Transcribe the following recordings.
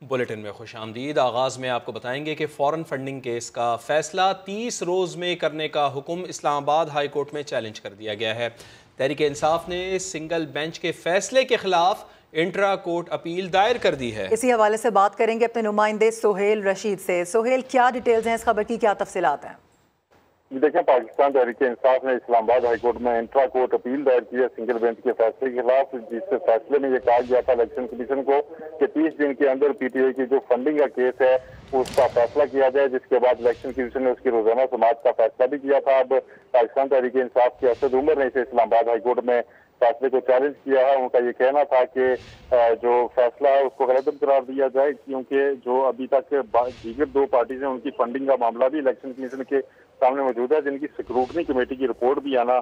Bulletin में खुशामदीद। आगाज़ में आपको बताएंगे कि फ़ॉरेन फंडिंग केस का फैसला 30 रोज़ में करने का हुक्म इस्लामाबाद हाई कोर्ट में चैलेंज कर दिया गया है। तहरीक इंसाफ ने सिंगल बेंच के फैसले के खिलाफ इंट्रा कोर्ट अपील दायर कर दी है। इसी हवाले से बात करेंगे अपने नुमाइंदे सोहेल रशीद से। सोहेल, क्या डिटेल्स हैं इस खबर की, क्या तफसीलात हैं? देखिए, पाकिस्तान तहरीक इंसाफ ने इस्लामाबाद हाईकोर्ट में इंट्रा कोर्ट अपील दायर की है सिंगल बेंच के फैसले के खिलाफ, जिससे फैसले में यह कहा गया था इलेक्शन कमीशन को कि 30 दिन के अंदर पीटीआई की जो फंडिंग का केस है उसका फैसला किया जाए, जिसके बाद इलेक्शन कमीशन ने उसकी रोजाना समाअत का फैसला भी किया था। अब पाकिस्तान तहरीक इंसाफ के असद उमर ने इसे इस्लामाबाद हाईकोर्ट में फैसले को चैलेंज किया है। उनका ये कहना था कि जो फैसला है उसको गलत करार दिया जाए, क्योंकि जो अभी तक दीगर दो पार्टीज हैं उनकी फंडिंग का मामला भी इलेक्शन कमीशन के सामने मौजूद है, जिनकी स्क्रूटनी कमेटी की रिपोर्ट भी आना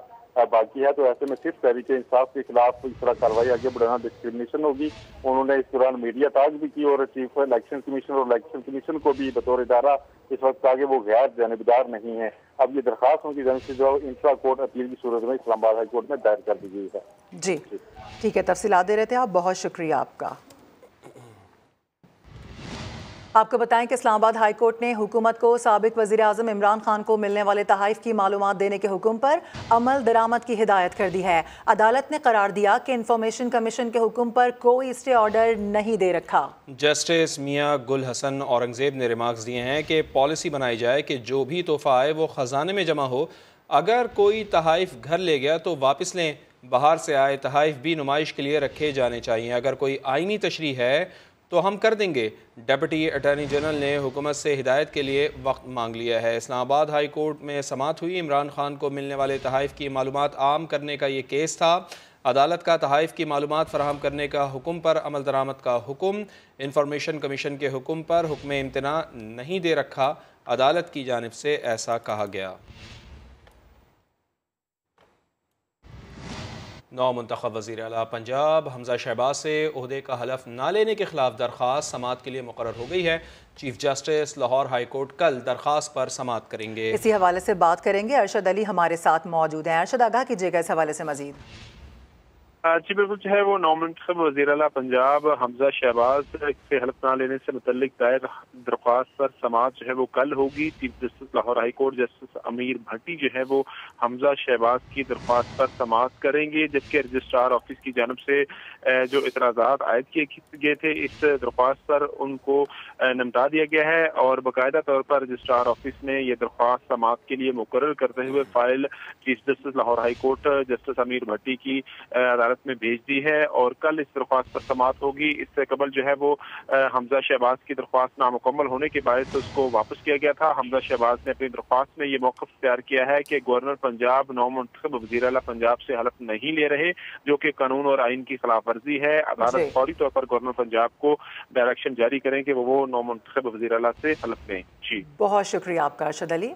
बाकी है। तो ऐसे में सिर्फ तहरीक इंसाफ के खिलाफ इस तरह कार्रवाई आगे बढ़ाना डिस्क्रिमिनेशन होगी। उन्होंने इस दौरान मीडिया ताज भी की और चीफ इलेक्शन कमीशन और इलेक्शन कमीशन को भी बतौर इदारा इस वक्त आगे वो गैर जानिबदार नहीं है। अब ये दरखास्त उनकी जानिब से जो इंट्रा कोर्ट अपील की सूरत में इस्लामाबाद हाई कोर्ट में दायर कर दी गई है। जी ठीक है, तफसीलात दे रहे थे आप, बहुत शुक्रिया आपका। आपको बताएं कि इस्लामाबाद हाई कोर्ट ने हुकूमत को साबिक वज़ीर आज़म इमरान खान को मिलने वाले तहाइफ की मालूमात देने के हुक्म पर अमल दरामद की हिदायत कर दी है। अदालत ने करार दिया कि इंफॉर्मेशन कमीशन के हुक्म पर कोई स्टे ऑर्डर नहीं दे रखा। जस्टिस मियां गुल हसन औरंगजेब ने रिमार्क्स दिए हैं कि पॉलिसी बनाई जाए कि जो भी तोहफा आए वो ख़जाने में जमा हो। अगर कोई तहाइफ घर ले गया तो वापस लें। बाहर से आए तहाइफ भी नुमाइश के लिए रखे जाने चाहिए। अगर कोई आइनी तशरीह है तो हम कर देंगे। डिप्टी अटॉर्नी जनरल ने हुकूमत से हिदायत के लिए वक्त मांग लिया है। इस्लामाबाद हाई कोर्ट में समाअत हुई। इमरान खान को मिलने वाले तहाइफ की मालूमात आम करने का ये केस था। अदालत का तहाइफ की मालूमात फराहम करने का हुक्म पर अमल दरामद का हुक्म, इंफॉर्मेशन कमीशन के हुक्म पर हुक्म इम्तना नहीं दे रखा। अदालत की जानिब से ऐसा कहा गया। नौ मुंतखब वज़ीर आला पंजाब हमजा शहबाज से ओहदे का हलफ न लेने के खिलाफ दरख्वास्त समाअत के लिए मुकर्रर हो गई है। Chief justice Lahore high court कल दरख्वास्त पर समाअत करेंगे। इसी हवाले से बात करेंगे, अरशद अली हमारे साथ मौजूद हैं। अरशद, आगाह कीजिएगा इस हवाले से मजीद। जी बिल्कुल, जो है वो नौ मुंतखब वज़ीर आला पंजाब हमजा शहबाज से हलफ न लेने से मुतल्लिक दायर दरख्वास्त पर समाअत जो है वो कल होगी। Chief justice Lahore high court justice अमीर भट्टी जो है वो हमजा शहबाज की दरख्वास्त पर समाअत करेंगे, जबकि रजिस्ट्रार ऑफिस की जानब से जो इतराज़ात आयद किए गए थे इस दरख्वास्त पर उनको निपटा दिया गया है और बाकायदा तौर पर रजिस्ट्रार ऑफिस ने यह दरख्वास्त समाअत के लिए मुकर्रर करते हुए file chief justice Lahore high court justice अमीर भट्टी की अदालत में भेज दी है और कल इस दरख्वास्त पर समाअत होगी। इससे कबल जो है वो हमजा शहबाज की दरख्वास्त नामुकम्मल होने के बाद तो उसको वापस किया गया था। हमजा शहबाज ने अपनी दरख्वास्त में ये मौक़िफ़ तैयार किया है कि गवर्नर पंजाब नौ मुंतखब वज़ीर आला पंजाब से हलफ नहीं ले रहे, जो कि कानून और आइन की खिलाफ वर्जी है। अदालत फौरी तौर पर गवर्नर पंजाब को डायरेक्शन जारी करें कि वो नौ मुंतखब वज़ीर आला से हलफ लें। जी बहुत शुक्रिया आपका अरशद अली।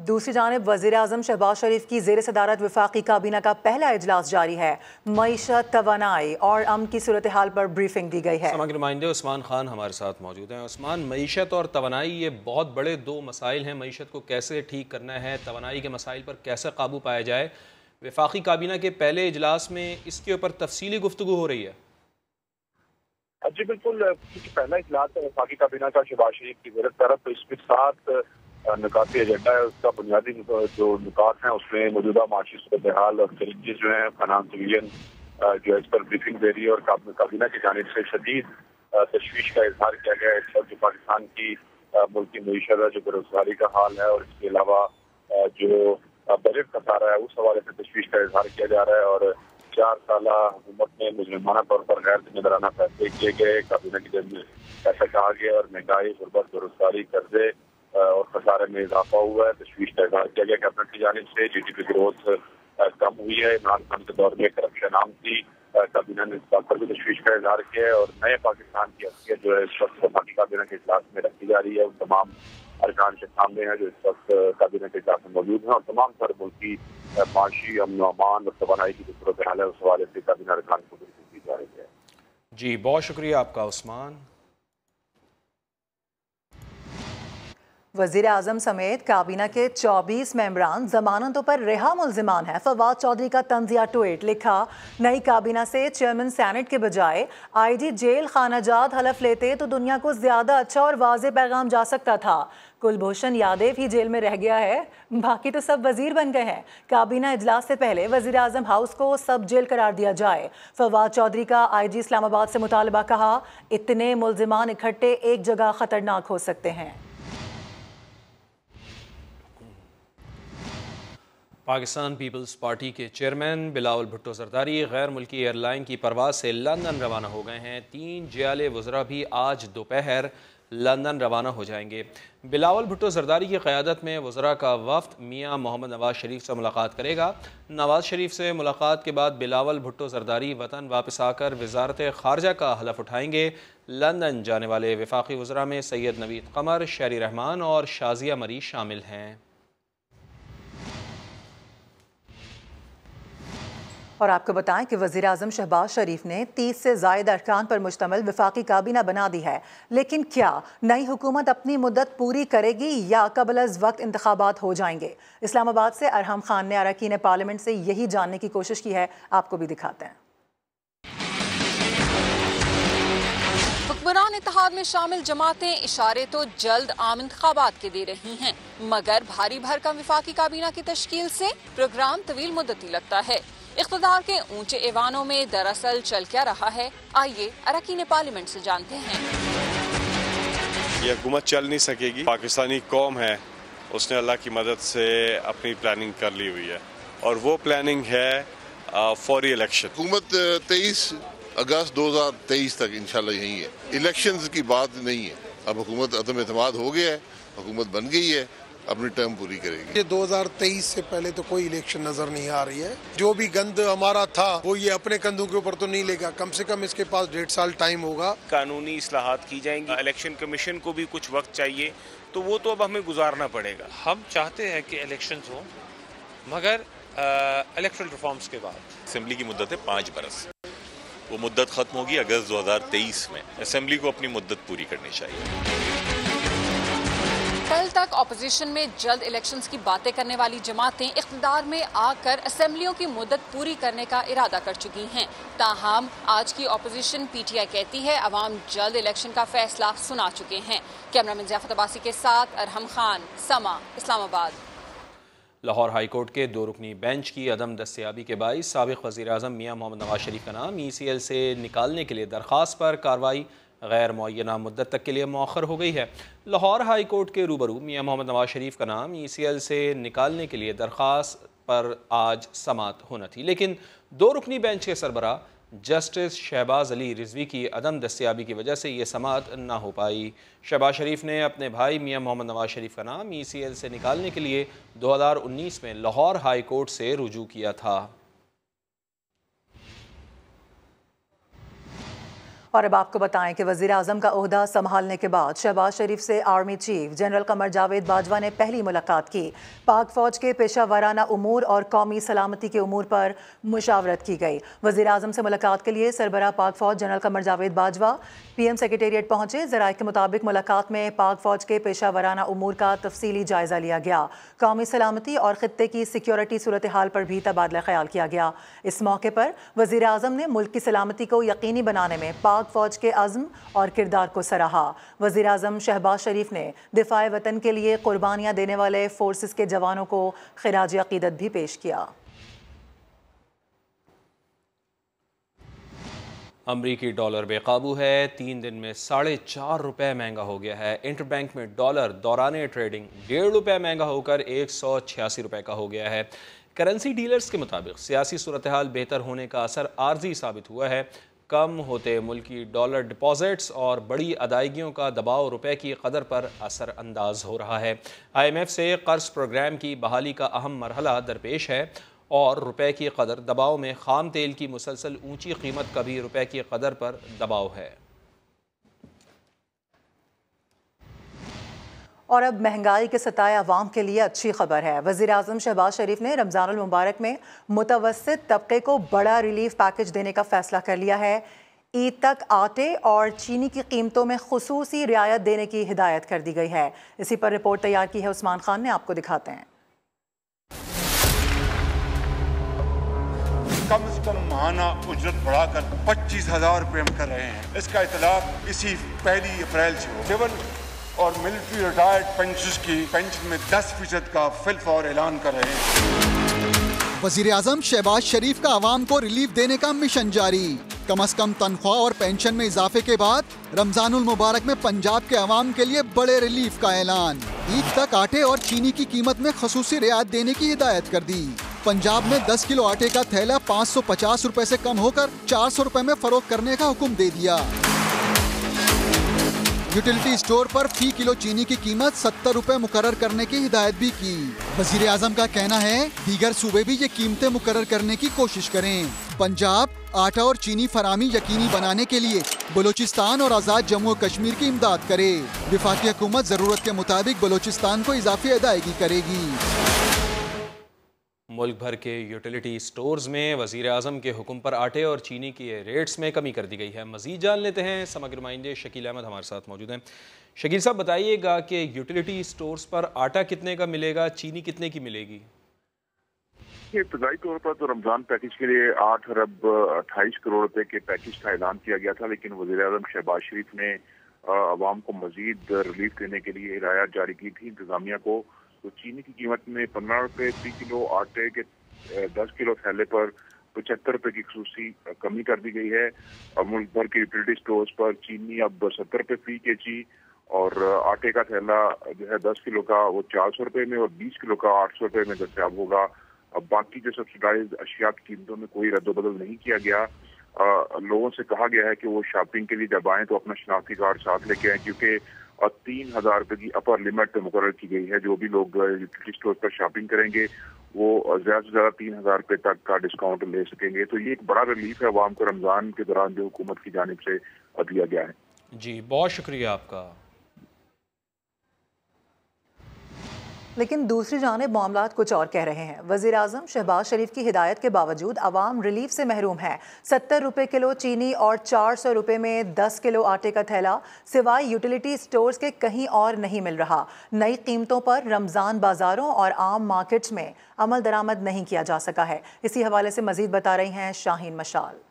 दूसरी जानिब वज़ीर आज़म शहबाज शरीफ की ज़ेर सदारत वफाकी काबीना का पहला इजलास जारी है। मईशत, तवानाई और अमन की सूरत हाल पर ब्रीफिंग दी गई है। समाअत के नुमाइंदे उस्मान खान हमारे साथ मौजूद हैं। उस्मान, मईशत और तवानाई ये बहुत बड़े दो मसाइल हैं। मईशत को कैसे ठीक करना है, तवानाई के मसाइल पर कैसे काबू पाया जाए, वफाकी काबीना के पहले इजलास में इसके ऊपर तफसीली गुफ्तगू हो रही है। जी बिल्कुल, क्योंकि पहला इजलास है वफाकी काबीना का शहबाज शरीफ की ज़ेर सदारत, तो इसके साथ निकाती एजेंडा है उसका बुनियादी जो निकात हैं उसमें मौजूदा माशी सूरत हाल और चैलेंजेस जो हैं फाइनेंस डिवीजन जो है इस पर ब्रीफिंग दे रही है और काबीना की जानिब से शदीद तशवीश का इजहार किया गया है। इस वक्त जो पाकिस्तान की मुल्की मईशत है, जो बेरोजगारी का हाल है और इसके अलावा जो बजट का सारा है उस हवाले से तशवीश का इजहार किया जा रहा है। और 4 साल हुकूमत ने मुजरिमाना तौर पर गैर जिम्मेदाराना फैसले किए गए, काबीना की जब में ऐसा कहा गया और महंगाई, गुर्बत, बेरोजगारी, कर्जे और खसारे में इजाफा हुआ है। तशवीश का इजहार किया गया कैबिनेट की जानिब से। GDP ग्रोथ कम हुई है। इमरान खान के दौर में करप्शन आम थी। काबीना ने इस बात पर भी तशवीश का इजहार किया है और नए पाकिस्तान की हैसियत जो है इस वक्त वफाकी काबीना के इजलास में रखी जा रही है। उन तमाम अरकान के सामने है जो इस वक्त काबीना के इजलास में मौजूद हैं और तमाम तर मुल्की माशी, अमन अमान और तवानाई की जो सूरत हाल है उस हवाले से काबीना अरकान को दी जा रही है। जी बहुत शुक्रिया आपका उस्मान। वजीर आजम समेत काबीना के 24 मेंबरान जमानतों पर रिहा मुल्जिमान हैं। फवाद चौधरी का तंजिया ट्वीट लिखा, नई काबीना से चेयरमैन सेनेट के बजाय आईजी जेल खानाजाद हलफ लेते तो दुनिया को ज्यादा अच्छा और वाज़ेह पैगाम जा सकता था। कुलभूषण यादव ही जेल में रह गया है, बाकी तो सब वजीर बन गए हैं। काबीना इजलास से पहले वजीर आजम हाउस को सब जेल करार दिया जाए। फवाद चौधरी का आईजी इस्लामाबाद से मुतालबा, कहा इतने मुल्जिमान इकट्ठे एक जगह खतरनाक हो सकते हैं। पाकिस्तान पीपल्स पार्टी के चेयरमैन बिलावल भुट्टो जरदारी गैर मुल्की एयरलाइन की परवाज़ से लंदन रवाना हो गए हैं। 3 जियाले वज़रा भी आज दोपहर लंदन रवाना हो जाएंगे। बिलावल भुट्टो जरदारी की क़यादत में वज़रा का वफ़द मियाँ मोहम्मद नवाज़ शरीफ से मुलाकात करेगा। नवाज़ शरीफ से मुलाकात के बाद बिलावल भुट्टो जरदारी वतन वापस आकर वज़ारत ख़ारजा का हलफ़ उठाएंगे। लंदन जाने वाले वफ़ाक़ी वज़रा में सैयद नवीद क़मर, शहरी रहमान और शाज़िया मरी शामिल हैं। और आपको बताएं कि वज़ीर आज़म शहबाज शरीफ ने 30 से ज़ायद अरकान पर मुश्तमिल वफाकी काबीना बना दी है। लेकिन क्या नई हुकूमत अपनी मुद्दत पूरी करेगी या कबल अज़ वक्त इंतखाबात हो जाएंगे? इस्लामाबाद से अरहम खान ने अरकान पार्लियामेंट से यही जानने की कोशिश की है, आपको भी दिखाते हैं। हुक्मरान इत्तेहाद में शामिल जमातें इशारे तो जल्द आम इंतखाबात के दे रही हैं, मगर भारी भरकम वफाकी काबीना की तश्कील से प्रोग्राम तवील मुद्दती लगता है। इख्तिदार के ऊंचे ऐवानों में दरअसल चल क्या रहा है, आइए अरकान पार्लियामेंट से जानते हैं। ये हुकूमत चल नहीं सकेगी। पाकिस्तानी कौम है, उसने अल्लाह की मदद से अपनी प्लानिंग कर ली हुई है और वो प्लानिंग है फौरी इलेक्शन। हुकूमत 23 अगस्त 2023 तक इंशाल्लाह यही है, इलेक्शंस की बात नहीं है। अब हुकूमत अदम एतमाद हो गया है, हुकूमत बन गई है, अपनी टर्म पूरी करेगी। ये 2023 से पहले तो कोई इलेक्शन नजर नहीं आ रही है। जो भी गंद हमारा था वो ये अपने कंधों के ऊपर तो नहीं लेगा, कम से कम इसके पास 1.5 साल टाइम होगा। कानूनी इस्लाहात की जाएंगी, इलेक्शन कमीशन को भी कुछ वक्त चाहिए, तो वो तो अब हमें गुजारना पड़ेगा। हम चाहते हैं कि इलेक्शंस हो, मगर इलेक्टरल रिफॉर्म्स के बाद। असेंबली की मुद्दत है 5 बरस, वो मुद्दत खत्म होगी अगस्त 2023 में। असेंबली को अपनी मुद्दत पूरी करनी चाहिए। कल तक अपोजिशन में जल्द इलेक्शंस की बातें करने वाली जमातें इख्तिदार में आकर असेंबलियों की मुद्दत पूरी करने का इरादा कर चुकी हैं। ताहम आज की अपोजिशन PTI कहती है अवाम जल्द इलेक्शन का फैसला सुना चुके हैं। कैमरामैन ज़ियाफ़त अब्बासी के साथ अरहम खान, समा, इस्लामाबाद। लाहौर हाई कोर्ट के 2 रुकनी बेंच की अदम दस्तयाबी के बाइस साबिक़ वज़ीर आज़म मियाँ मोहम्मद नवाज़ शरीफ का नाम ECL से निकालने के लिए दरख्वास्त पर कार्रवाई गैर मुअय्यना मुद्दत तक के लिए मौखर हो गई है। लाहौर हाई कोर्ट के रूबरू मियाँ मोहम्मद नवाज़ शरीफ का नाम ECL से निकालने के लिए दरख्वास्त पर आज समाअत होना थी, लेकिन 2 रुकनी बेंच के सरबरा जस्टिस शहबाज अली रिजवी की अदम दस्तयाबी की वजह से ये समाअत ना हो पाई। शहबाज शरीफ ने अपने भाई मियाँ मोहम्मद नवाज़ शरीफ का नाम ECL से निकालने के लिए 2019 में लाहौर हाई कोर्ट से रुजू किया था। और अब आपको बताएं कि वज़ीर आज़म का ओहदा संभालने के बाद शहबाज शरीफ से army chief general Qamar Javed Bajwa ने पहली मुलाकात की। पाक फ़ौज के पेशा वाराना उमूर और कौमी सलामती के उमूर पर मुशावरत की गई। वज़ीर आज़म से मुलाकात के लिए सरबराह पाक फ़ौज general Qamar Javed Bajwa PM secretariat पहुंचे। ज़राए के मुताबिक मुलाकात में पाक फ़ौज के पेशा वाराना उमूर का तफसीली जायज़ा लिया गया। कौमी सलामती और ख़ित्ते की सिक्योरिटी सूरत हाल पर भी तबादला ख्याल किया गया। इस मौके पर वज़ीर आज़म ने मुल्क की सलामती को यकीनी बनाने में पाक फ़ौज के अज़्म और किरदार को सराहा। वज़ीर आज़म शहबाज शरीफ ने दिफ़ाए वतन के लिए कुर्बानियाँ देने वाले फोर्सेस के जवानों को खिराज अक़ीदत भी पेश किया। अमरीकी डॉलर बेकाबू है, 3 दिन में 4.5 रुपये महंगा हो गया है। इंटरबैंक में डॉलर दौरान ट्रेडिंग 1.5 रुपये महंगा होकर 186 रुपये का हो गया है। करेंसी डीलर्स के मुताबिक सियासी सूरत हाल बेहतर होने का असर आर्जी साबित हुआ है। कम होते मुल्की डॉलर डिपॉजिट्स और बड़ी अदायगियों का दबाव रुपए की कदर पर असर अंदाज हो रहा है। IMF से कर्ज प्रोग्राम की बहाली का अहम मरहला दरपेश है और रुपए की कदर दबाव में खाम तेल की मुसलसल ऊंची कीमत का भी रुपए की कदर पर दबाव है। और अब महंगाई के सताए अवाम के लिए अच्छी खबर है। वज़ीर आज़म शहबाज शरीफ ने रमज़ानुल मुबारक में मुतवस्सित तबके को बड़ा रिलीफ पैकेज देने का फैसला कर लिया है। ईद तक आटे और चीनी की कीमतों में खुसूसी रियायत देने की हिदायत कर दी गई है। इसी पर रिपोर्ट तैयार की है उस्मान खान ने, आपको दिखाते हैं। कम से कम माहाना उजरत बढ़ाकर 25,000 रुपये हम कर रहे हैं। इसका इतलाक इसी 1 अप्रैल से हो। सिविल और मिलिट्री रिटायर्ड पेंशनर्स की पेंशन में 10% का फिलफौर ऐलान कर रहे हैं। वजीर आजम शहबाज शरीफ का आवाम को रिलीफ देने का मिशन जारी। कम से कम तनख्वाह और पेंशन में इजाफे के बाद रमजानुल मुबारक में पंजाब के आवाम के लिए बड़े रिलीफ का ऐलान। ईद तक आटे और चीनी की कीमत में खसूसी रियायत देने की हिदायत कर दी। पंजाब में 10 किलो आटे का थैला 550 रुपए से कम होकर 400 रुपए में फरोख्त करने का हुक्म दे दिया। यूटिलिटी स्टोर पर फी किलो चीनी की कीमत 70 रुपए मुकर्रर करने की हिदायत भी की। वजीर आजम का कहना है दीगर सूबे भी ये कीमतें मुकर्रर करने की कोशिश करें। पंजाब आटा और चीनी फरामी यकीनी बनाने के लिए बलोचिस्तान और आज़ाद जम्मू और कश्मीर की इमदाद करे। वफाकी हुकूमत जरूरत के मुताबिक बलोचिस्तान को इजाफी अदायगी करेगी। मुल्क भर के यूटिलिटी स्टोर्स में वज़ीर आज़म के हुक्म पर आटे और चीनी के रेट्स में कमी कर दी गई है। मज़ीद जान लेते हैं, समग्र नुमाइंदे शकील अहमद हमारे साथ मौजूद हैं। शकील साहब, बताइएगा कि यूटिलिटी स्टोर्स पर आटा कितने का मिलेगा, चीनी कितने की मिलेगी? इब्तदाई तौर पर तो रमजान पैकेज के लिए 8 अरब 28 करोड़ रुपए के पैकेज का ऐलान किया गया था, लेकिन वज़ीर आज़म शहबाज शरीफ ने अवाम को मजीद रिलीफ देने के लिए हिदायत जारी की थी इंतजामिया को। तो चीनी की कीमत में 15 रुपए फी किलो, आटे के 10 किलो थैले पर 75 रुपए की खसूसी कमी कर दी गई है। और मुल्क भर के यूटिलिटी स्टोर्स पर चीनी अब 70 रुपए फी केजी और आटे का थैला जो है 10 किलो का वो 400 रुपए में और 20 किलो का 800 रुपए में दस्तयाब होगा। अब बाकी जो सब्सिडाइज अशिया की कीमतों में कोई रद्दोबदल नहीं किया गया। लोगों से कहा गया है कि वो शॉपिंग के लिए जब आए तो अपना शनाख्ती कार्ड साथ लेके आए, क्योंकि 3,000 रुपए की अपर लिमिट मुकर्रर की गई है। जो भी लोग यूटिलिटी स्टोर पर शॉपिंग करेंगे वो ज्यादा से ज्यादा 3,000 रुपए तक का डिस्काउंट ले सकेंगे। तो ये एक बड़ा रिलीफ है अवाम को रमजान के दौरान जो हुकूमत की जानिब से दिया गया है। जी, बहुत शुक्रिया आपका। लेकिन दूसरी जानिब मामलात कुछ और कह रहे हैं। वज़ीर आज़म शहबाज शरीफ की हिदायत के बावजूद आवाम रिलीफ से महरूम है। 70 रुपए किलो चीनी और 400 रुपए में 10 किलो आटे का थैला सिवाय यूटिलिटी स्टोर्स के कहीं और नहीं मिल रहा। नई कीमतों पर रमज़ान बाज़ारों और आम मार्केट्स में अमल दरामद नहीं किया जा सका है। इसी हवाले से मज़ीद बता रही हैं शाहीन मशाल।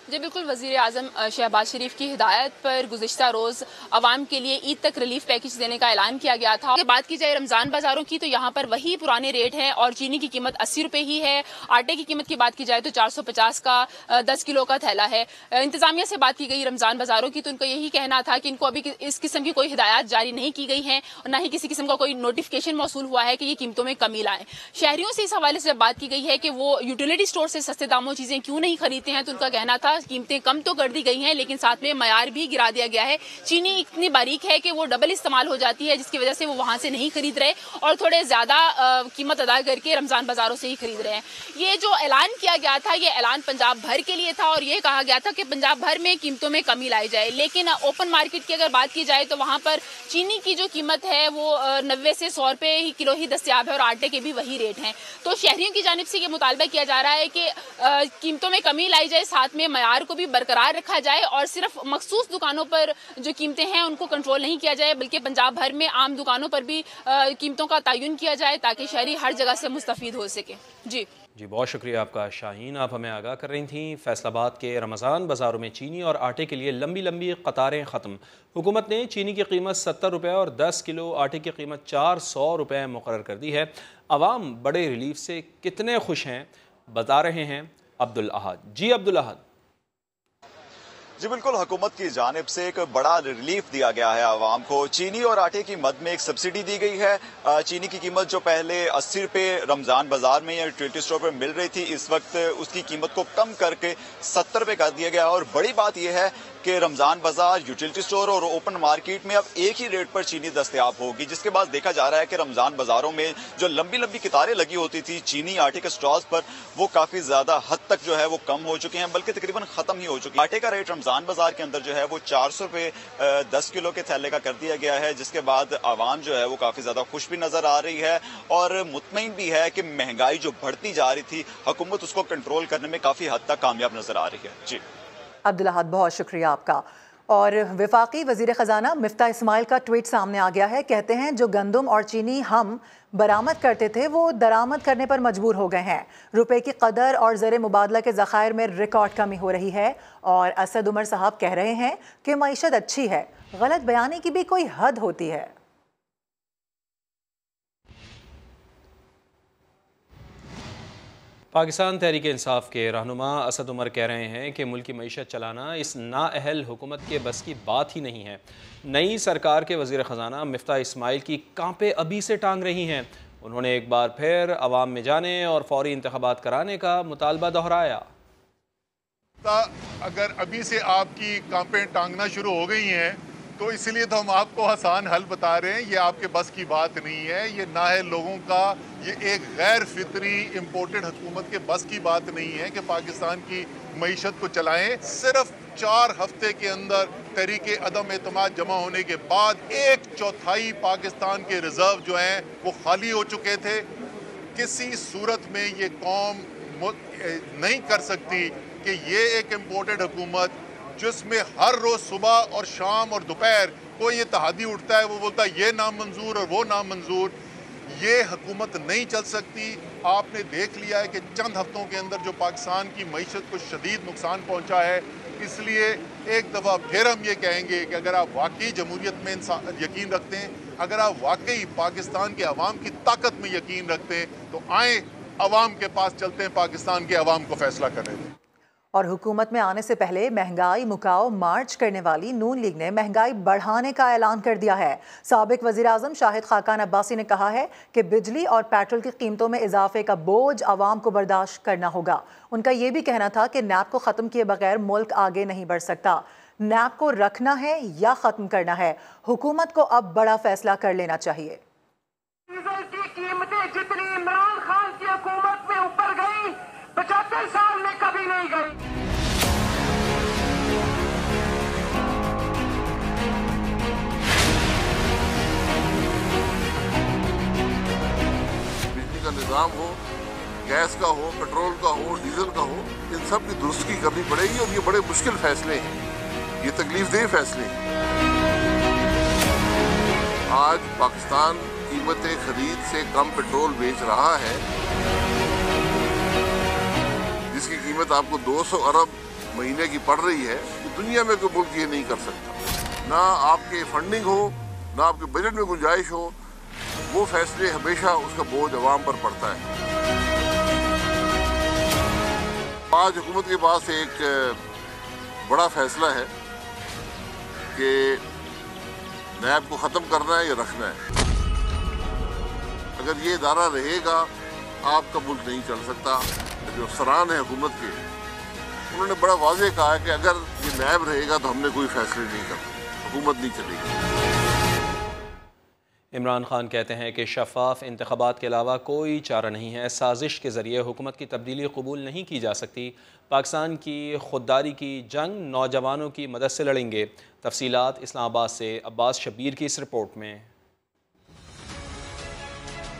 जी बिल्कुल, वज़ीर आज़म शहबाज शरीफ की हिदायत पर गुज़िश्ता रोज़ आवाम के लिए ईद तक रिलीफ पैकेज देने का ऐलान किया गया था। अगर बात की जाए रमज़ान बाज़ारों की तो यहाँ पर वही पुराने रेट हैं और चीनी की कीमत 80 रुपये ही है। आटे की कीमत की बात की जाए तो 450 का 10 किलो का थैला है। इंतज़ामिया से बात की गई रमज़ान बाज़ारों की तो उनको यही कहना था कि इनको अभी इस किस्म की कोई हिदायत जारी नहीं की गई है और ना ही किसी किस्म का कोई नोटिफिकेशन मौसूल हुआ है कि ये कीमतों में कमी लाएं। शहरियों से इस हवाले से बात की गई है कि वो यूटिलिटी स्टोर से सस्ते दामों चीज़ें क्यों नहीं खरीदते हैं, तो उनका कहना था कीमतें कम तो कर दी गई हैं लेकिन साथ में मयार भी गिरा दिया गया है। चीनी इतनी बारीक है कि वो डबल इस्तेमाल हो जाती है, जिसकी वजह से वो वहां से नहीं खरीद रहे और थोड़े ज्यादा कीमत अदा करके रमजान बाजारों से ही खरीद रहे हैं। ये जो ऐलान किया गया था ये ऐलान पंजाब भर के लिए था और ये कहा गया था कि पंजाब भर में कीमतों में कमी लाई जाए। लेकिन ओपन मार्केट की अगर बात की जाए तो वहां पर चीनी की जो कीमत है वो 90 से 100 रुपए ही किलो ही दस्तयाब है और आटे के भी वही रेट हैं। तो शहरियों की जानिब से ये मुतालबा किया जा रहा है कि कीमतों में कमी लाई जाए, साथ में मयार को भी बरकरार रखा जाए और सिर्फ मखसूस दुकानों पर जो कीमतें हैं उनको कंट्रोल नहीं किया जाए, बल्कि पंजाब भर में आम दुकानों पर भी कीमतों का तयन किया जाए ताकि शहरी हर जगह से मुस्तफीद हो सके। जी बहुत शुक्रिया आपका शाहीन, आप हमें आगाह कर रही थी। फैसलाबाद के रमज़ान बाज़ारों में चीनी और आटे के लिए लंबी लंबी कतारें ख़त्म। हुकूमत ने चीनी की कीमत 70 रुपये और 10 किलो आटे की कीमत 400 रुपये मुकर्रर कर दी है। अवाम बड़े रिलीफ से कितने खुश हैं बता रहे हैं अब्दुल अहद। जी अब्दुल अहद। जी बिल्कुल, हुकूमत की जानिब से एक बड़ा रिलीफ दिया गया है आवाम को। चीनी और आटे की मद में एक सब्सिडी दी गई है। चीनी की कीमत जो पहले 80 रुपये रमजान बाजार में या यूटिलिटी स्टोर पर मिल रही थी, इस वक्त उसकी कीमत को कम करके 70 रुपये कर दिया गया। और बड़ी बात यह है कि रमजान बाजार, यूटिलिटी स्टोर और ओपन मार्केट में अब एक ही रेट पर चीनी दस्तयाब होगी, जिसके बाद देखा जा रहा है कि रमजान बाजारों में जो लंबी लंबी कतारें लगी होती थी चीनी आटे के स्टॉल्स पर, वो काफी ज्यादा हद तक जो है वो कम हो चुके हैं, बल्कि तकरीबन खत्म ही हो चुकी है। आटे का रेट रमजान बाजार के अंदर जो है वो 400 रुपये 10 किलो के थैले का कर दिया गया है, जिसके बाद आवाम जो है वो काफी ज्यादा खुश भी नजर आ रही है और मुतमईन भी है कि महंगाई जो बढ़ती जा रही थी हुकूमत उसको कंट्रोल करने में काफी हद तक कामयाब नजर आ रही है। जी अब्दुल अहद, बहुत शुक्रिया आपका। और वफाकी वज़ीर ख़जाना मिफ्ता इस्माइल का ट्वीट सामने आ गया है। कहते हैं जो गंदम और चीनी हम बरामद करते थे वो दरामद करने पर मजबूर हो गए हैं। रुपए की कदर और ज़र मुबादला के ज़खायर में रिकॉर्ड कमी हो रही है। और असद उमर साहब कह रहे हैं कि मईशत अच्छी है, गलत बयानी की भी कोई हद होती है। पाकिस्तान तहरीक इंसाफ के रहनुमा असद उमर कह रहे हैं कि मुल्क की मईशत चलाना इस नाअहल हुकूमत के बस की बात ही नहीं है। नई सरकार के वज़ीर ख़जाना मिफ्ता इस्माइल की कांपे अभी से टांग रही हैं। उन्होंने एक बार फिर अवाम में जाने और फौरी इंतखाबात कराने का मुतालबा दोहराया। अगर अभी से आपकी कांपें टांगना शुरू हो गई हैं तो इसलिए तो हम आपको आसान हल बता रहे हैं। ये आपके बस की बात नहीं है, ये ना है लोगों का, ये एक गैर फितरी इम्पोर्टेड हुकूमत के बस की बात नहीं है कि पाकिस्तान की मईशत को चलाएं। सिर्फ 4 हफ्ते के अंदर तहरीके अदम एतमाद जमा होने के बाद 1/4 पाकिस्तान के रिजर्व जो हैं वो खाली हो चुके थे। किसी सूरत में ये कौम नहीं कर सकती कि ये एक इम्पोर्टेड हुकूमत जिसमें हर रोज सुबह और शाम और दोपहर कोई ये तहादी उठता है, वो बोलता है ये नामंजूर और वो नामंजूर, ये हुकूमत नहीं चल सकती। आपने देख लिया है कि चंद हफ्तों के अंदर जो पाकिस्तान की मईशत को शदीद नुकसान पहुंचा है। इसलिए एक दफ़ा फिर हम ये कहेंगे कि अगर आप वाकई जमहूरियत में यकीन रखते हैं, अगर आप वाकई पाकिस्तान के अवाम की ताकत में यकीन रखते हैं, तो आए अवाम के पास चलते हैं, पाकिस्तान के अवाम को फैसला करने दें। और हुकूमत में आने से पहले महंगाई मुकाओ मार्च करने वाली नून लीग ने महंगाई बढ़ाने का ऐलान कर दिया है। साबिक वज़ीर आज़म शाहिद खाकान अब्बासी ने कहा है कि बिजली और पेट्रोल की कीमतों में इजाफे का बोझ आवाम को बर्दाश्त करना होगा। उनका ये भी कहना था कि नैब को ख़त्म किए बगैर मुल्क आगे नहीं बढ़ सकता। नैब को रखना है या ख़त्म करना है, हुकूमत को अब बड़ा फैसला कर लेना चाहिए। डीजल की कीमतें जितनी इमरान खान की हुकूमत में ऊपर गई 75 साल में कभी नहीं गई। बिजली का निजाम हो, गैस का हो, पेट्रोल का हो, डीजल का हो, इन सब की दुरुस्ती करनी पड़ेगी। और ये बड़े मुश्किल फैसले हैं, ये तकलीफदेह फैसले हैं। आज पाकिस्तान कीमतें खरीद से कम पेट्रोल बेच रहा है, जिसकी कीमत आपको 200 अरब महीने की पड़ रही है। दुनिया में कोई मुल्क ये नहीं कर सकता। ना आपके फंडिंग हो, ना आपके बजट में गुंजाइश हो, वो फैसले हमेशा उसका बोझ अवाम पर पड़ता है। आज हुकूमत के पास एक बड़ा फैसला है कि नैब को ख़त्म करना है या रखना है। अगर ये इदारा रहेगा आपका मुल्क नहीं चल सकता। जो सरान है हुकूमत के, उन्होंने बड़ा वाज़ेह कहा है कि अगर ये नैब रहेगा तो हमने कोई फैसले नहीं करते, हुकूमत नहीं चलेगी। इमरान खान कहते हैं कि शफाफ इंतखाबात के अलावा कोई चारा नहीं है। साजिश के ज़रिए हुकूमत की तब्दीली कबूल नहीं की जा सकती। पाकिस्तान की खुददारी की जंग नौजवानों की मदद से लड़ेंगे। तफसीलात इस्लामाबाद से अब्बास शबीर की इस रिपोर्ट में।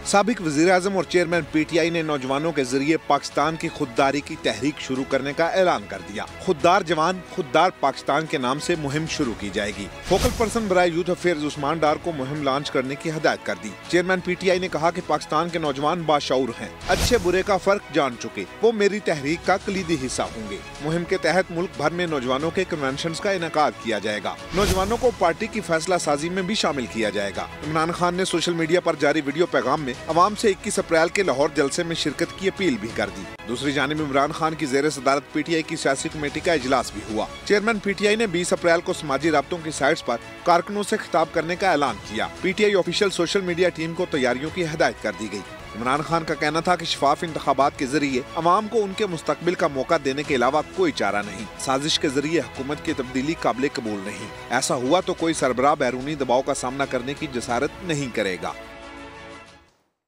साबिक वज़ीर आज़म और चेयरमैन PTI ने नौजवानों के जरिए पाकिस्तान की खुददारी की तहरीक शुरू करने का ऐलान कर दिया। खुददार जवान खुददार पाकिस्तान के नाम से मुहिम शुरू की जाएगी। फोकल पर्सन बराए यूथ अफेयर्स उस्मान डार को मुहिम लॉन्च करने की हिदायत कर दी। चेयरमैन PTI ने कहा कि पाकिस्तान के नौजवान बाशऊर हैं, अच्छे बुरे का फर्क जान चुके, वो मेरी तहरीक का कलीदी हिस्सा होंगे। मुहिम के तहत मुल्क भर में नौजवानों के कन्वेंशन का इनेकाद किया जाएगा। नौजवानों को पार्टी की फैसला साजी में भी शामिल किया जाएगा। इमरान खान ने सोशल मीडिया पर जारी वीडियो पैगाम में अवाम से 21 अप्रैल के लाहौर जलसे में शिरकत की अपील भी कर दी। दूसरी जानिब इमरान खान की ज़ेर सदारत PTI की सियासी कमेटी का इजलास भी हुआ। चेयरमैन PTI ने 20 अप्रैल को समाजी राब्तों की साइट्स पर कारकुनों से खिताब करने का ऐलान किया। PTI official social media team को तैयारियों की हिदायत कर दी गई। इमरान खान का कहना था कि शफाफ इंतखाबात के जरिए अवाम को उनके मुस्तकबिल का मौका देने के अलावा कोई चारा नहीं। साजिश के जरिए हुकूमत की तब्दीली काबिल कबूल नहीं। ऐसा हुआ तो कोई सरबराह बैरूनी दबाव का सामना करने की जसारत नहीं करेगा।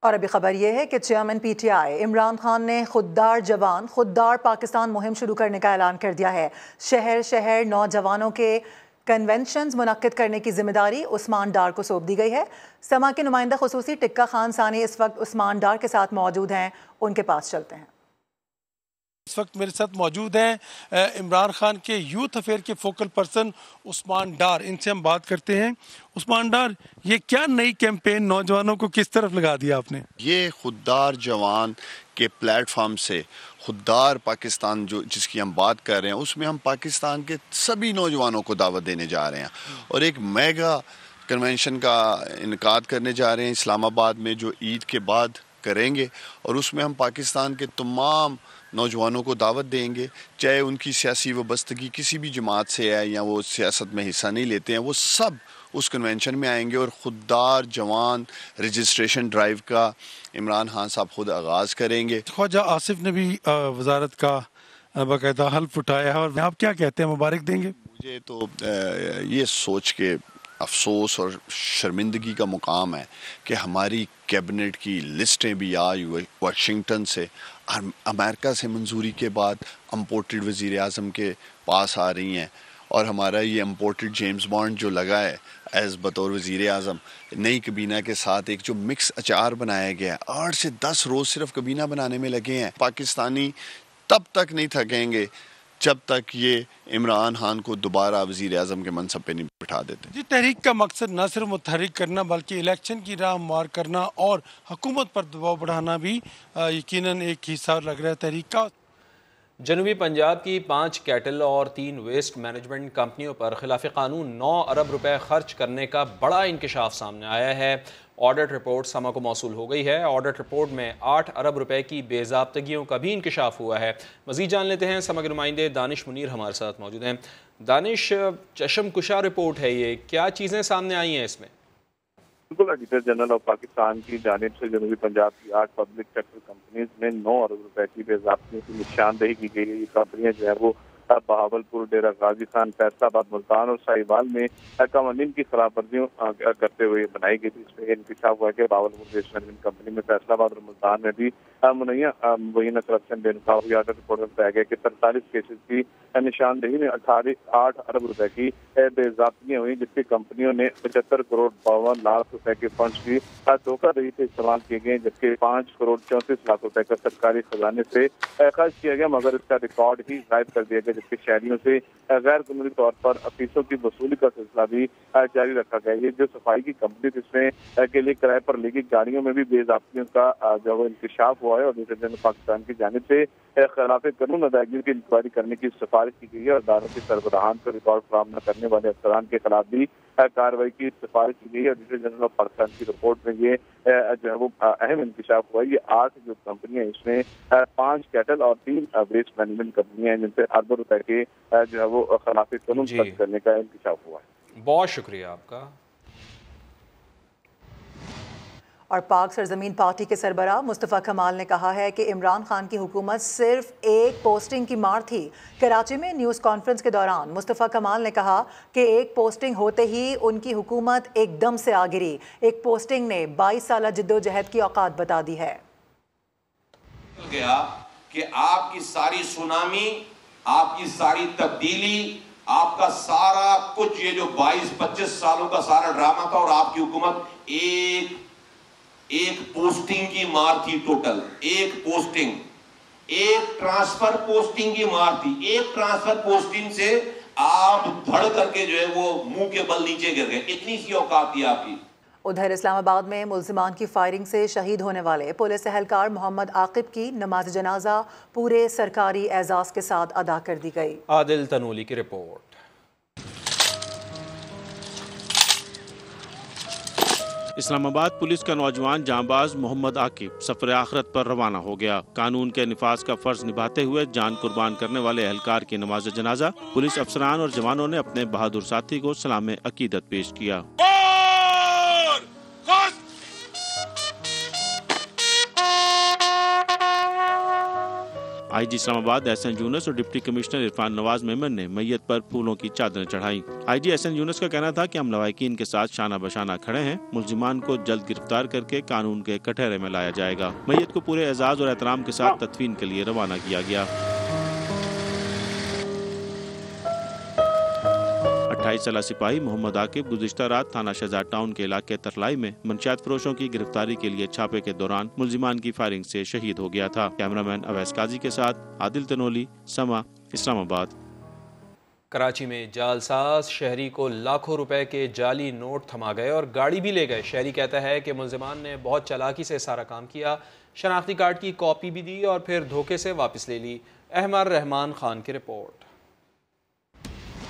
और अभी खबर यह है कि चेयरमैन PTI इमरान खान ने खुददार जवान खुददार पाकिस्तान मुहिम शुरू करने का ऐलान कर दिया है। शहर शहर नौजवानों के कन्वेंशंस मुनक्किद करने की जिम्मेदारी उस्मान डार को सौंप दी गई है। समा के नुमाइंदा खुसूसी टिक्का खान सानी इस वक्त उस्मान डार के साथ मौजूद हैं, उनके पास चलते हैं। इस वक्त मेरे साथ मौजूद हैं इमरान खान के यूथ अफेयर के फोकल पर्सन उस्मान डार। इनसे हम बात करते हैं। उस्मान डार, ये क्या नई कैंपेन नौजवानों को किस तरफ लगा दिया आपने? ये खुददार जवान के प्लेटफॉर्म से खुददार पाकिस्तान जो जिसकी हम बात कर रहे हैं, उसमें हम पाकिस्तान के सभी नौजवानों को दावत देने जा रहे हैं और एक मेगा कन्वेंशन का इनकाद करने जा रहे हैं इस्लामाबाद में, जो ईद के बाद करेंगे। और उसमें हम पाकिस्तान के तमाम नौजवानों को दावत देंगे, चाहे उनकी सियासी वाबस्तगी किसी भी जमात से है या वो सियासत में हिस्सा नहीं लेते हैं, वो सब उस कन्वेंशन में आएंगे और खुददार जवान रजिस्ट्रेशन ड्राइव का इमरान खान साहब खुद आगाज़ करेंगे। ख्वाजा आसिफ ने भी वजारत का बाकायदा हल्फ उठाया है और आप क्या कहते हैं, मुबारक देंगे? मुझे तो ये सोच के अफसोस और शर्मिंदगी का मुकाम है कि हमारी कैबिनेट की लिस्टें भी आज वाशिंगटन से अमेरिका से मंजूरी के बाद इम्पोर्टेड वज़ीर आज़म के पास आ रही हैं और हमारा ये इम्पोर्टेड जेम्स बॉन्ड जो लगा है एज़ बतौर वज़ीर आज़म, नई कबीना के साथ एक जो मिक्स अचार बनाया गया है, 8 से 10 रोज़ सिर्फ कबीना बनाने में लगे हैं। पाकिस्तानी तब तक नहीं थकेंगे जब तक ये इमरान खान को दोबारा वज़ीर आज़म के मनसब पे नहीं बिठा देते। जी, तहरीक का मकसद न सिर्फ मुतहरिक करना बल्कि इलेक्शन की राह मार करना और हुकूमत पर दबाव बढ़ाना भी यकीनन एक हिस्सा लग रहा है तहरीक का। जनूबी पंजाब की 5 कैटल और 3 वेस्ट मैनेजमेंट कंपनियों पर खिलाफ कानून 9 अरब रुपए खर्च करने का बड़ा इंकशाफ सामने आया है। ऑडिट रिपोर्ट समा को मौसूल हो गई है। ऑडिट रिपोर्ट में 8 अरब रुपए की बेज़ाब्तगियों का भी इंकशाफ हुआ है। मज़ीद जान लेते हैं, समा के नुमाइंदे दानिश मुनीर हमारे साथ मौजूद हैं। दानिश, चशमकुशा रिपोर्ट है ये, क्या चीज़ें सामने आई हैं इसमें? बिल्कुल, ऑडिटर जनरल ऑफ पाकिस्तान की जानिब से जनूबी पंजाब की 8 पब्लिक सेक्टर कंपनीज में 9 अरब रुपए की बेज़ाब्तियों की निशानदेही की गई है। ये कंपनियां जो है वो बहावलपुर, डेरा गाजी खान, फैसलाबाद, मुल्तान और साहिवाल में कानून की खिलाफ वर्जियों करते हुए बनाई गई थी। इसमें इंकशाफ हुआ कि बहावलपुर वेस्ट मैनेजमेंट कंपनी में, फैसलाबाद और मुल्तान में भी मुबैना करप्शन बेनकाब हुई। ऑडिट रिपोर्ट में बताया गया कि 43 केसेज की निशानदेही में 8 अरब रुपए की बेज़ाब्तियां हुई, जिसकी कंपनियों ने 75 करोड़ 52 लाख रुपए के फंड की धोखाधड़ी से इस्तेमाल किए गए, जबकि 5 करोड़ 34 लाख रुपए का सरकारी खजाने से खर्च किया गया, मगर इसका रिकॉर्ड ही गायब कर दिया गया। जबकि शहरियों से गैर कानूनी तौर पर फीसों की वसूली का सिलसिला भी जारी रखा गया। ये जो सफाई की कंपनी जिसमें के लिए किराए पर ली गई गाड़ियों में भी बेज़ाब्तियों का जो है इंकशाफ हुआ है और ऑडिटर जनरल पाकिस्तान की जानिब से खिलाफ कानून अदायगी की इंक्वायरी करने की सिफारिश की गई है और अदालत के सरबराहान को रिकॉर्ड फराहम न करने वाले अफसरान के खिलाफ भी कार्रवाई की सिफारिश की गई है। ऑडिटर जनरल ऑफ पाकिस्तान की रिपोर्ट में ये जो है वो अहम इंकशाफ हुआ है। ये 8 जो कंपनियां, इसमें 5 कैटल और 3 वेस्ट मैनेजमेंट कंपनियां हैं, जिनसे अरबों रुपए के जो है वो खिलाफ कानून खर्च करने का इंकशाफ हुआ है। बहुत शुक्रिया आपका। और पाक सरजमीन पार्टी के सरबराह मुस्तफ़ा कमाल ने कहा है कि इमरान खान की हुकूमत सिर्फ एक पोस्टिंग की मार थी। कराची में न्यूज़ कॉन्फ्रेंस के दौरान मुस्तफ़ा कमाल ने कहा कि एक पोस्टिंग होते ही उनकी हुकूमत एकदम से आ गिरी। एक पोस्टिंग ने 22 साल जद्दोजहद की औकात बता दी है। गया कि आपकी सारी सुनामी, आपकी सारी तब्दीली, आपका सारा कुछ, ये जो 22-25 सालों का सारा ड्रामा था और आपकी हुकूमत एक पोस्टिंग की मार थी। टोटल एक पोस्टिंग, एक ट्रांसफर पोस्टिंग की मार थी। एक ट्रांसफर पोस्टिंग से आप धड़ करके जो है वो मुंह के बल नीचे गिर गए, इतनी सी औकात थी आपकी। उधर इस्लामाबाद में मुल्जिमान की फायरिंग से शहीद होने वाले पुलिस एहलकार मोहम्मद आकिब की नमाज जनाजा पूरे सरकारी एजाज के साथ अदा कर दी गई। आदिल तनूली की रिपोर्ट। इस्लामाबाद पुलिस का नौजवान जांबाज मोहम्मद आकिब सफर आखिरत पर रवाना हो गया। कानून के निफाज का फर्ज निभाते हुए जान कुर्बान करने वाले एहलकार की नमाज जनाजा पुलिस अफसरान और जवानों ने अपने बहादुर साथी को सलाम अकीदत पेश किया। आईजी इस्लामाबाद एहसन यूनुस और डिप्टी कमिश्नर इरफान नवाज मेमन ने मैयत पर फूलों की चादरें चढ़ाई। आईजी एहसन यूनुस का कहना था कि हम लवाहिकीन के साथ शाना बशाना खड़े हैं। मुल्जिमान को जल्द गिरफ्तार करके कानून के कटहरे में लाया जाएगा। मैयत को पूरे एजाज और एहतराम के साथ तदफीन के लिए रवाना किया गया। 28 साल सिपाही मोहम्मद आकिब गुज़िश्ता रात थाना शहजाद टाउन के इलाके तरलाई में मंशियात फरोशों की गिरफ्तारी के लिए छापे के दौरान मुल्जिमान की फायरिंग से शहीद हो गया था। कैमरामैन अवैस काजी के साथ आदिल तनोली, समा, इस्लामाबाद। कराची में जालसाज शहरी को लाखों रुपए के जाली नोट थमा गए और गाड़ी भी ले गए। शहरी कहता है कि मुल्जिमान ने बहुत चालाकी से सारा काम किया, शनाख्ती कार्ड की कॉपी भी दी और फिर धोखे से वापस ले ली। अहमद रहमान खान की रिपोर्ट।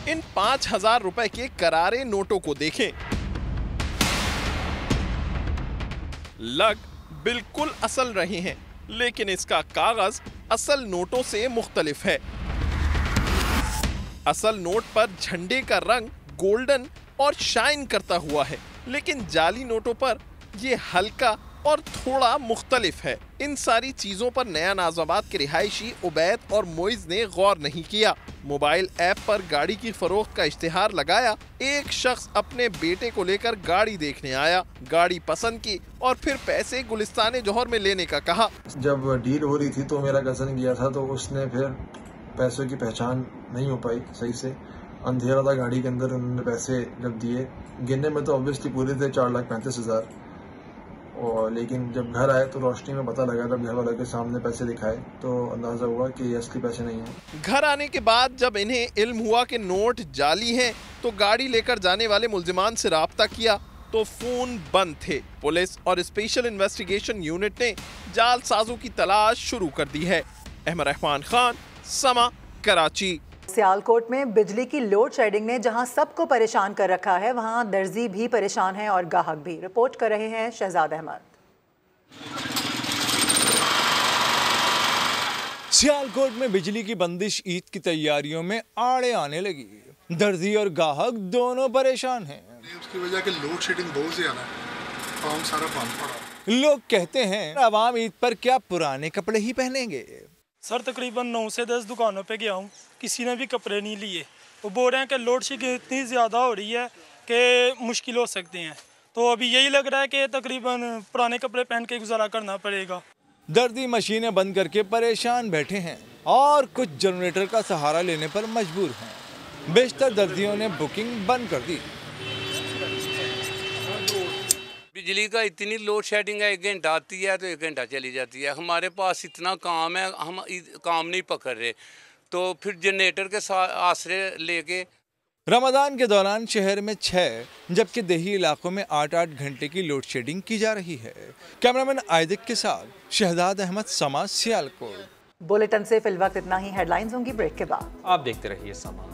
इन 5000 रुपए के करारे नोटों को देखें, लग बिल्कुल असल रहे हैं, लेकिन इसका कागज असल नोटों से मुख्तलिफ है। असल नोट पर झंडे का रंग गोल्डन और शाइन करता हुआ है, लेकिन जाली नोटों पर ये हल्का और थोड़ा मुख्तलिफ है। इन सारी चीजों पर नया नाज़ाबाद के रिहायशी उबैद और मोइज ने गौर नहीं किया। मोबाइल ऐप पर गाड़ी की फरोख्त का इश्तिहार लगाया। एक शख्स अपने बेटे को लेकर गाड़ी देखने आया, गाड़ी पसंद की और फिर पैसे गुलिस्तान जौहर में लेने का कहा। जब डील हो रही थी तो मेरा कज़न गया था, तो उसने फिर पैसों की पहचान नहीं हो पाई सही से, अंधेरा था गाड़ी के अंदर। उन्होंने पैसे जब दिए, गिनने में तो ऑब्वियसली पूरे थे 4,35,000, और लेकिन जब घर आए तो रोशनी में पता लगा, जब घर वालों के सामने पैसे दिखाए तो अंदाजा हुआ कि ये असली पैसे नहीं हैं। घर आने के बाद जब इन्हें इल्म हुआ कि नोट जाली हैं, तो गाड़ी लेकर जाने वाले मुल्जिमान से राब्ता किया तो फोन बंद थे। पुलिस और स्पेशल इन्वेस्टिगेशन यूनिट ने जालसाजों की तलाश शुरू कर दी है। अहमद रहमान खान, समा, कराची। सियालकोट में बिजली की लोड शेडिंग ने जहां सबको परेशान कर रखा है, वहां दर्जी भी परेशान है और गाहक भी। रिपोर्ट कर रहे हैं शहजाद अहमद। सियालकोट में बिजली की बंदिश ईद की तैयारियों में आड़े आने लगी। दर्जी और गाहक दोनों परेशान हैं। उसकी वजह के लोड शेडिंग बहुत ज्यादा है, काम सारा बंद पड़ा। लोग कहते हैं अवाम ईद पर क्या पुराने कपड़े ही पहनेंगे। सर तकरीबन 9 से 10 दुकानों पे गया हूँ, किसी ने भी कपड़े नहीं लिए। वो बोल रहे हैं कि लोड शेडिंग इतनी ज़्यादा हो रही है कि मुश्किल हो सकती हैं। तो अभी यही लग रहा है कि तकरीबन पुराने कपड़े पहन के गुजारा करना पड़ेगा। दर्जी मशीनें बंद करके परेशान बैठे हैं और कुछ जनरेटर का सहारा लेने पर मजबूर हैं। बेशतर दर्जियों ने बुकिंग बंद कर दी। बिजली का इतनी लोड शेडिंग है, 1 घंटा आती है तो 1 घंटा चली जाती है। हमारे पास इतना काम है, हम काम नहीं पकड़ रहे, तो फिर जनरेटर के आसरे लेके। रमजान के दौरान शहर में 6 जबकि देही इलाकों में 8-8 घंटे की लोड शेडिंग की जा रही है। कैमरामैन आयदिक के साथ शहजाद अहमद, समा, सियालकोट। बुलेटिन से फिलवक्त इतना ही। हेडलाइंस होंगी ब्रेक के बाद। आप देखते रहिए समा।